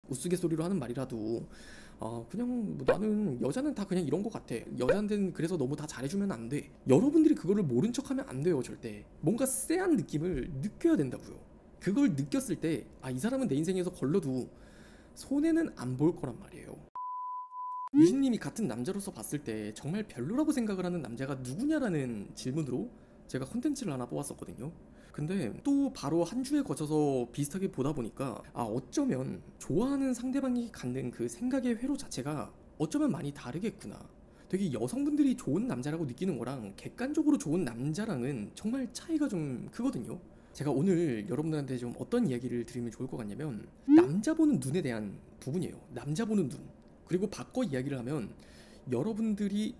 우스갯소리로 하는 말이라도 그냥 뭐 나는 여자는 다 그냥 이런 거 같아. 여자한테는 그래서 너무 다 잘해주면 안 돼. 여러분들이 그거를 모른 척하면 안 돼요. 절대. 뭔가 쎄한 느낌을 느껴야 된다고요. 그걸 느꼈을 때 이 사람은 내 인생에서 걸러도 손해는 안 볼 거란 말이에요. 유진님이 같은 남자로서 봤을 때 정말 별로라고 생각을 하는 남자가 누구냐라는 질문으로 제가 컨텐츠를 하나 뽑았었거든요. 근데 또 바로 한 주에 거쳐서 비슷하게 보다 보니까 어쩌면 좋아하는 상대방이 갖는 그 생각의 회로 자체가 어쩌면 많이 다르겠구나. 되게 여성분들이 좋은 남자라고 느끼는 거랑 객관적으로 좋은 남자랑은 정말 차이가 좀 크거든요. 제가 오늘 여러분들한테 좀 어떤 이야기를 드리면 좋을 것 같냐면 남자 보는 눈에 대한 부분이에요. 남자 보는 눈. 그리고 바꿔 이야기를 하면 여러분들이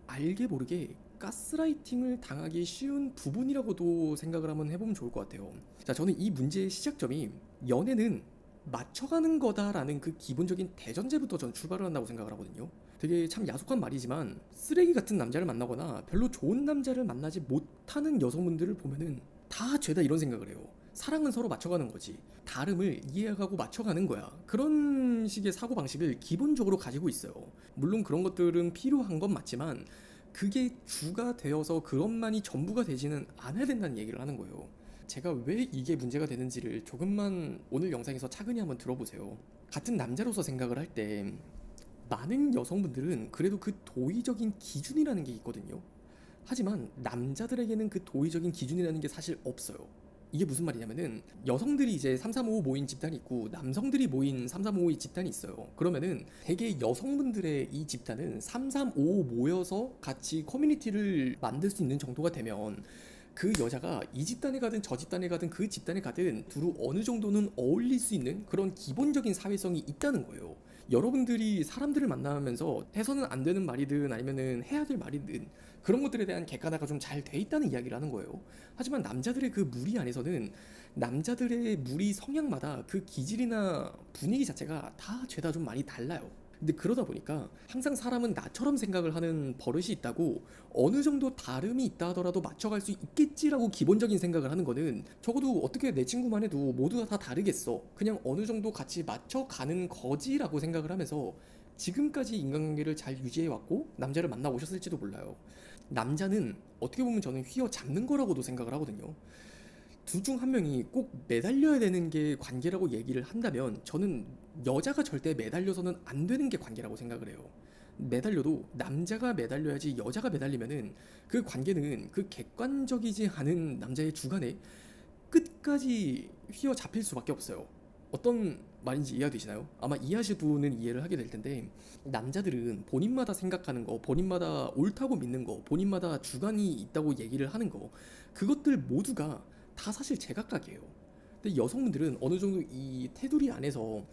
알게 모르게 가스라이팅을 당하기 쉬운 부분이라고도 생각을 한번 해보면 좋을 것 같아요. 자, 저는 이 문제의 시작점이 연애는 맞춰가는 거다라는 그 기본적인 대전제부터 전 출발을 한다고 생각을 하거든요. 되게 참 야속한 말이지만 쓰레기 같은 남자를 만나거나 별로 좋은 남자를 만나지 못하는 여성분들을 보면은 다 죄다 이런 생각을 해요. 사랑은 서로 맞춰가는 거지. 다름을 이해하고 맞춰가는 거야. 그런 식의 사고방식을 기본적으로 가지고 있어요. 물론 그런 것들은 필요한 건 맞지만 그게 주가 되어서 그것만이 전부가 되지는 않아야 된다는 얘기를 하는 거예요. 제가 왜 이게 문제가 되는지를 조금만 오늘 영상에서 차근히 한번 들어보세요. 같은 남자로서 생각을 할 때 많은 여성분들은 그래도 그 도의적인 기준이라는 게 있거든요. 하지만 남자들에게는 그 도의적인 기준이라는 게 사실 없어요. 이게 무슨 말이냐면은 여성들이 이제 3355 모인 집단이 있고 남성들이 모인 3355 집단이 있어요. 그러면은 대개 여성분들의 이 집단은 3355 모여서 같이 커뮤니티를 만들 수 있는 정도가 되면 그 여자가 이 집단에 가든 저 집단에 가든 그 집단에 가든 두루 어느 정도는 어울릴 수 있는 그런 기본적인 사회성이 있다는 거예요. 여러분들이 사람들을 만나면서 해서는 안 되는 말이든 아니면은 해야 될 말이든 그런 것들에 대한 객관화가 좀 잘 돼 있다는 이야기를 하는 거예요. 하지만 남자들의 그 무리 안에서는 남자들의 무리 성향마다 그 기질이나 분위기 자체가 다 죄다 좀 많이 달라요. 근데 그러다 보니까 항상 사람은 나처럼 생각을 하는 버릇이 있다고 어느 정도 다름이 있다 하더라도 맞춰갈 수 있겠지라고 기본적인 생각을 하는 거는 적어도 어떻게 내 친구만 해도 모두가 다 다르겠어. 그냥 어느 정도 같이 맞춰가는 거지라고 생각을 하면서 지금까지 인간관계를 잘 유지해왔고 남자를 만나오셨을지도 몰라요. 남자는 어떻게 보면 저는 휘어잡는 거라고도 생각을 하거든요. 둘 중 한 명이 꼭 매달려야 되는 게 관계라고 얘기를 한다면 저는 여자가 절대 매달려서는 안 되는 게 관계라고 생각을 해요. 매달려도 남자가 매달려야지 여자가 매달리면은 그 관계는 그 객관적이지 않은 남자의 주관에 끝까지 휘어잡힐 수밖에 없어요. 어떤 말인지 이해가 되시나요? 아마 이해하실 분은 이해를 하게 될 텐데 남자들은 본인마다 생각하는 거, 본인마다 옳다고 믿는 거, 본인마다 주관이 있다고 얘기를 하는 거 그것들 모두가 다 사실 제각각이에요. 근데 여성분들은 어느 정도 이 테두리 안에서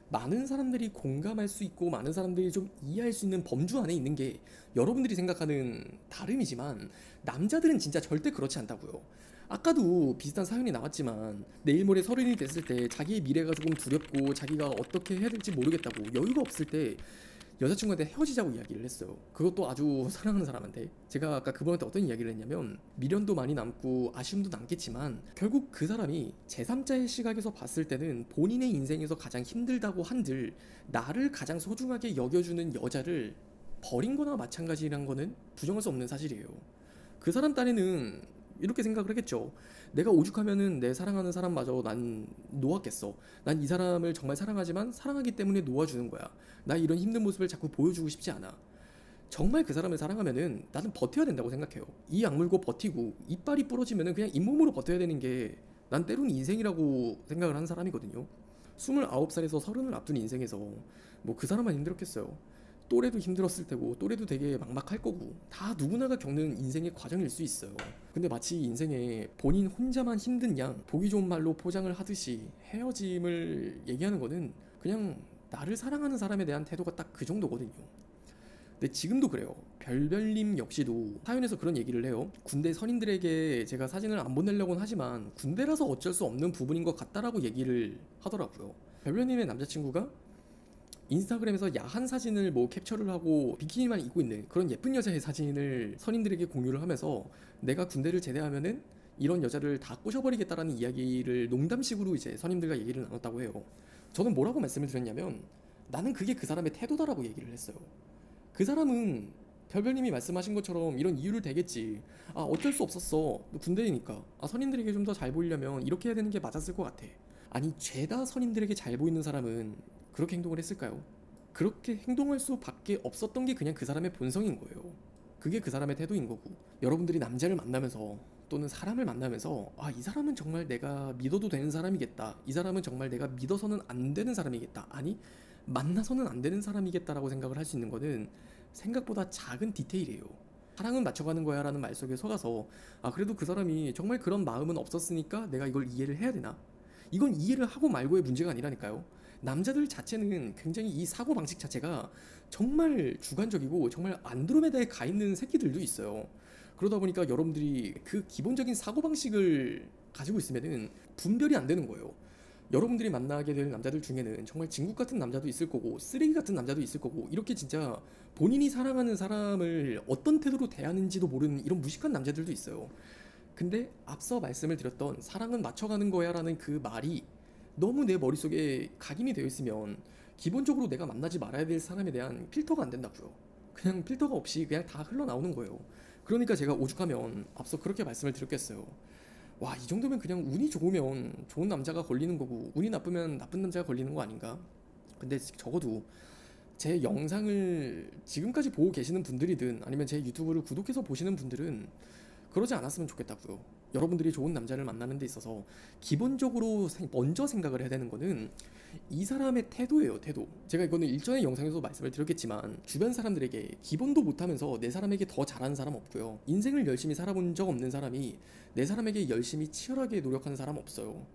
많은 사람들이 공감할 수 있고 많은 사람들이 좀 이해할 수 있는 범주 안에 있는 게 여러분들이 생각하는 다름이지만 남자들은 진짜 절대 그렇지 않다고요. 아까도 비슷한 사연이 나왔지만 내일 모레 서른이 됐을 때 자기의 미래가 조금 두렵고 자기가 어떻게 해야 될지 모르겠다고 여유가 없을 때 여자친구한테 헤어지자고 이야기를 했어요. 그것도 아주 사랑하는 사람한테. 제가 아까 그분한테 어떤 이야기를 했냐면 미련도 많이 남고 아쉬움도 남겠지만 결국 그 사람이 제3자의 시각에서 봤을 때는 본인의 인생에서 가장 힘들다고 한들 나를 가장 소중하게 여겨주는 여자를 버린 거나 마찬가지란 거는 부정할 수 없는 사실이에요. 그 사람 딴에는 이렇게 생각을 하겠죠. 내가 오죽하면은 내 사랑하는 사람마저 난 놓았겠어. 난 이 사람을 정말 사랑하지만 사랑하기 때문에 놓아주는 거야. 나 이런 힘든 모습을 자꾸 보여주고 싶지 않아. 정말 그 사람을 사랑하면은 나는 버텨야 된다고 생각해요. 이 악물고 버티고 이빨이 부러지면은 그냥 잇몸으로 버텨야 되는 게 난 때로는 인생이라고 생각을 하는 사람이거든요. 29살에서 30을 앞둔 인생에서 뭐 그 사람만 힘들었겠어요. 또래도 힘들었을 테고 또래도 되게 막막할 거고 다 누구나가 겪는 인생의 과정일 수 있어요. 근데 마치 인생에 본인 혼자만 힘든 양 보기 좋은 말로 포장을 하듯이 헤어짐을 얘기하는 거는 그냥 나를 사랑하는 사람에 대한 태도가 딱 그 정도거든요. 근데 지금도 그래요. 별별님 역시도 사연에서 그런 얘기를 해요. 군대 선임들에게 제가 사진을 안 보내려고는 하지만 군대라서 어쩔 수 없는 부분인 것 같다라고 얘기를 하더라고요. 별별님의 남자친구가 인스타그램에서 야한 사진을 뭐 캡처를 하고 비키니만 입고 있는 그런 예쁜 여자의 사진을 선임들에게 공유를 하면서 내가 군대를 제대하면은 이런 여자를 다 꼬셔버리겠다라는 이야기를 농담식으로 이제 선임들과 얘기를 나눴다고 해요. 저는 뭐라고 말씀을 드렸냐면 나는 그게 그 사람의 태도다라고 얘기를 했어요. 그 사람은 별별님이 말씀하신 것처럼 이런 이유를 대겠지. 아 어쩔 수 없었어. 너 군대이니까. 아 선임들에게 좀 더 잘 보이려면 이렇게 해야 되는 게 맞았을 것 같아. 아니 죄다 선임들에게 잘 보이는 사람은 그렇게 행동을 했을까요? 그렇게 행동할 수밖에 없었던 게 그냥 그 사람의 본성인 거예요. 그게 그 사람의 태도인 거고 여러분들이 남자를 만나면서 또는 사람을 만나면서 아 이 사람은 정말 내가 믿어도 되는 사람이겠다. 이 사람은 정말 내가 믿어서는 안 되는 사람이겠다. 아니 만나서는 안 되는 사람이겠다라고 생각을 할 수 있는 거는 생각보다 작은 디테일이에요. 사랑은 맞춰가는 거야 라는 말 속에 속아서 아 그래도 그 사람이 정말 그런 마음은 없었으니까 내가 이걸 이해를 해야 되나? 이건 이해를 하고 말고의 문제가 아니라니까요. 남자들 자체는 굉장히 이 사고방식 자체가 정말 주관적이고 정말 안드로메다에 가 있는 새끼들도 있어요. 그러다 보니까 여러분들이 그 기본적인 사고방식을 가지고 있으면은 분별이 안 되는 거예요. 여러분들이 만나게 될 남자들 중에는 정말 진국 같은 남자도 있을 거고 쓰레기 같은 남자도 있을 거고 이렇게 진짜 본인이 사랑하는 사람을 어떤 태도로 대하는지도 모르는 이런 무식한 남자들도 있어요. 근데 앞서 말씀을 드렸던 사랑은 맞춰가는 거야 라는 그 말이 너무 내 머릿속에 각인이 되어 있으면 기본적으로 내가 만나지 말아야 될 사람에 대한 필터가 안 된다고요. 그냥 필터가 없이 그냥 다 흘러나오는 거예요. 그러니까 제가 오죽하면 앞서 그렇게 말씀을 드렸겠어요. 와, 이 정도면 그냥 운이 좋으면 좋은 남자가 걸리는 거고 운이 나쁘면 나쁜 남자가 걸리는 거 아닌가? 근데 적어도 제 영상을 지금까지 보고 계시는 분들이든 아니면 제 유튜브를 구독해서 보시는 분들은 그러지 않았으면 좋겠다고요. 여러분들이 좋은 남자를 만나는 데 있어서 기본적으로 먼저 생각을 해야 되는 거는 이 사람의 태도예요, 태도. 제가 이거는 일전의 영상에서도 말씀을 드렸겠지만 주변 사람들에게 기본도 못하면서 내 사람에게 더 잘하는 사람 없고요. 인생을 열심히 살아본 적 없는 사람이 내 사람에게 열심히 치열하게 노력하는 사람 없어요.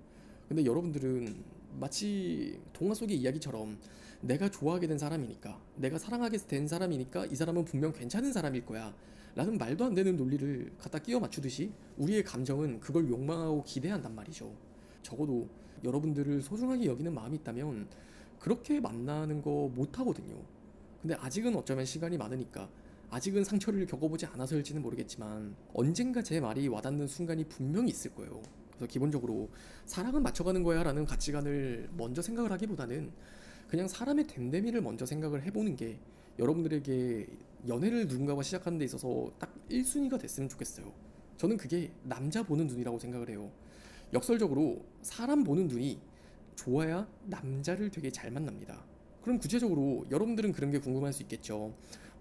근데 여러분들은 마치 동화 속의 이야기처럼 내가 좋아하게 된 사람이니까, 내가 사랑하게 된 사람이니까 이 사람은 분명 괜찮은 사람일 거야 라는 말도 안 되는 논리를 갖다 끼워 맞추듯이 우리의 감정은 그걸 욕망하고 기대한단 말이죠. 적어도 여러분들을 소중하게 여기는 마음이 있다면 그렇게 만나는 거 못하거든요. 근데 아직은 어쩌면 시간이 많으니까 아직은 상처를 겪어보지 않아서일지는 모르겠지만 언젠가 제 말이 와닿는 순간이 분명히 있을 거예요. 그래서 기본적으로 사랑은 맞춰가는 거야 라는 가치관을 먼저 생각을 하기보다는 그냥 사람의 됨됨이를 먼저 생각을 해보는 게 여러분들에게 연애를 누군가와 시작하는 데 있어서 딱 1순위가 됐으면 좋겠어요. 저는 그게 남자 보는 눈이라고 생각을 해요. 역설적으로 사람 보는 눈이 좋아야 남자를 되게 잘 만납니다. 그럼 구체적으로 여러분들은 그런 게 궁금할 수 있겠죠.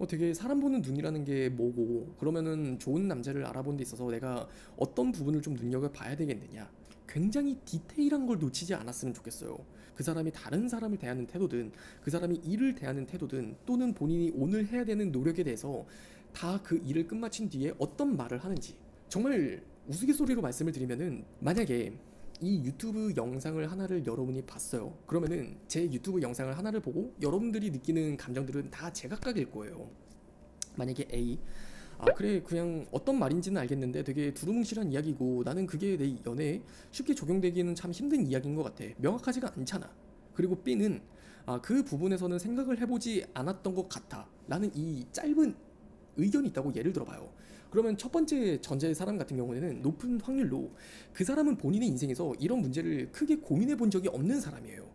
되게 사람 보는 눈이라는 게 뭐고 그러면은 좋은 남자를 알아보는 데 있어서 내가 어떤 부분을 좀 눈여겨봐야 되겠느냐. 굉장히 디테일한 걸 놓치지 않았으면 좋겠어요. 그 사람이 다른 사람을 대하는 태도든 그 사람이 일을 대하는 태도든 또는 본인이 오늘 해야 되는 노력에 대해서 다 그 일을 끝마친 뒤에 어떤 말을 하는지 정말 우스갯소리로 말씀을 드리면은 만약에 이 유튜브 영상을 하나를 여러분이 봤어요. 그러면은 제 유튜브 영상을 하나를 보고 여러분들이 느끼는 감정들은 다 제각각일 거예요. 만약에 A 그래 그냥 어떤 말인지는 알겠는데 되게 두루뭉실한 이야기고 나는 그게 내 연애에 쉽게 적용되기는 참 힘든 이야기인 것 같아. 명확하지가 않잖아. 그리고 B는 그 부분에서는 생각을 해보지 않았던 것 같아 라는 이 짧은 의견이 있다고 예를 들어봐요. 그러면 첫 번째 전자의 사람 같은 경우에는 높은 확률로 그 사람은 본인의 인생에서 이런 문제를 크게 고민해 본 적이 없는 사람이에요.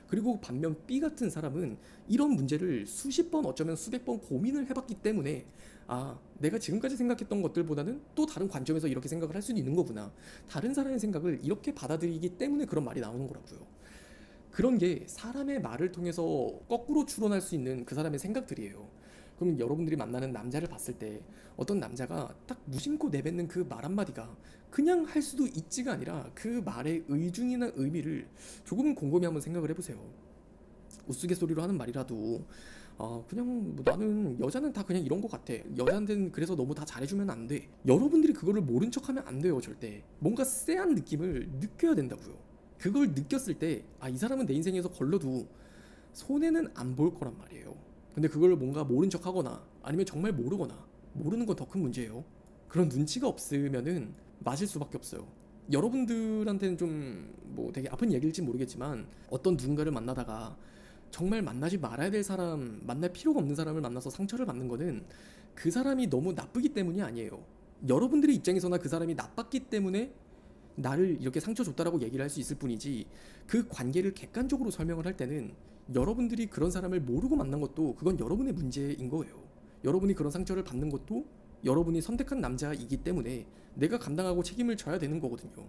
그리고 반면 B 같은 사람은 이런 문제를 수십 번 어쩌면 수백 번 고민을 해봤기 때문에 내가 지금까지 생각했던 것들보다는 또 다른 관점에서 이렇게 생각을 할 수는 있는 거구나. 다른 사람의 생각을 이렇게 받아들이기 때문에 그런 말이 나오는 거라고요. 그런 게 사람의 말을 통해서 거꾸로 추론할 수 있는 그 사람의 생각들이에요. 그럼 여러분들이 만나는 남자를 봤을 때 어떤 남자가 딱 무심코 내뱉는 그 말 한마디가 그냥 할 수도 있지가 아니라 그 말의 의중이나 의미를 조금은 곰곰이 한번 생각을 해보세요. 우스갯소리로 하는 말이라도 그냥 나는 여자는 다 그냥 이런 거 같아. 여자한테는 그래서 너무 다 잘해주면 안 돼. 여러분들이 그거를 모른 척하면 안 돼요. 절대. 뭔가 쎄한 느낌을 느껴야 된다고요. 그걸 느꼈을 때 이 사람은 내 인생에서 걸러도 손해는 안 볼 거란 말이에요. 근데 그걸 뭔가 모른 척 하거나 아니면 정말 모르거나 모르는 건 더 큰 문제예요. 그런 눈치가 없으면은 맞을 수밖에 없어요. 여러분들한테는 좀 되게 아픈 얘기일지 모르겠지만 어떤 누군가를 만나다가 정말 만나지 말아야 될 사람, 만날 필요가 없는 사람을 만나서 상처를 받는 거는 그 사람이 너무 나쁘기 때문이 아니에요. 여러분들의 입장에서나 그 사람이 나빴기 때문에 나를 이렇게 상처 줬다라고 얘기를 할 수 있을 뿐이지, 그 관계를 객관적으로 설명을 할 때는 여러분들이 그런 사람을 모르고 만난 것도 그건 여러분의 문제인 거예요. 여러분이 그런 상처를 받는 것도 여러분이 선택한 남자이기 때문에 내가 감당하고 책임을 져야 되는 거거든요.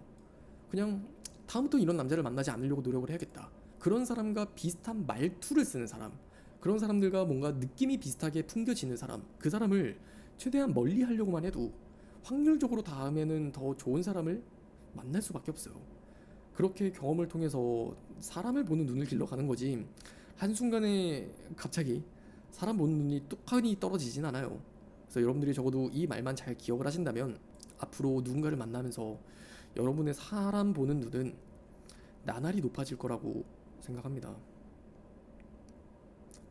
그냥 다음부터 이런 남자를 만나지 않으려고 노력을 해야겠다. 그런 사람과 비슷한 말투를 쓰는 사람, 그런 사람들과 뭔가 느낌이 비슷하게 풍겨지는 사람, 그 사람을 최대한 멀리 하려고만 해도 확률적으로 다음에는 더 좋은 사람을 만날 수밖에 없어요. 그렇게 경험을 통해서 사람을 보는 눈을 길러가는 거지, 한순간에 갑자기 사람 보는 눈이 뚝하니 떨어지진 않아요. 그래서 여러분들이 적어도 이 말만 잘 기억을 하신다면 앞으로 누군가를 만나면서 여러분의 사람 보는 눈은 나날이 높아질 거라고 생각합니다.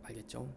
알겠죠?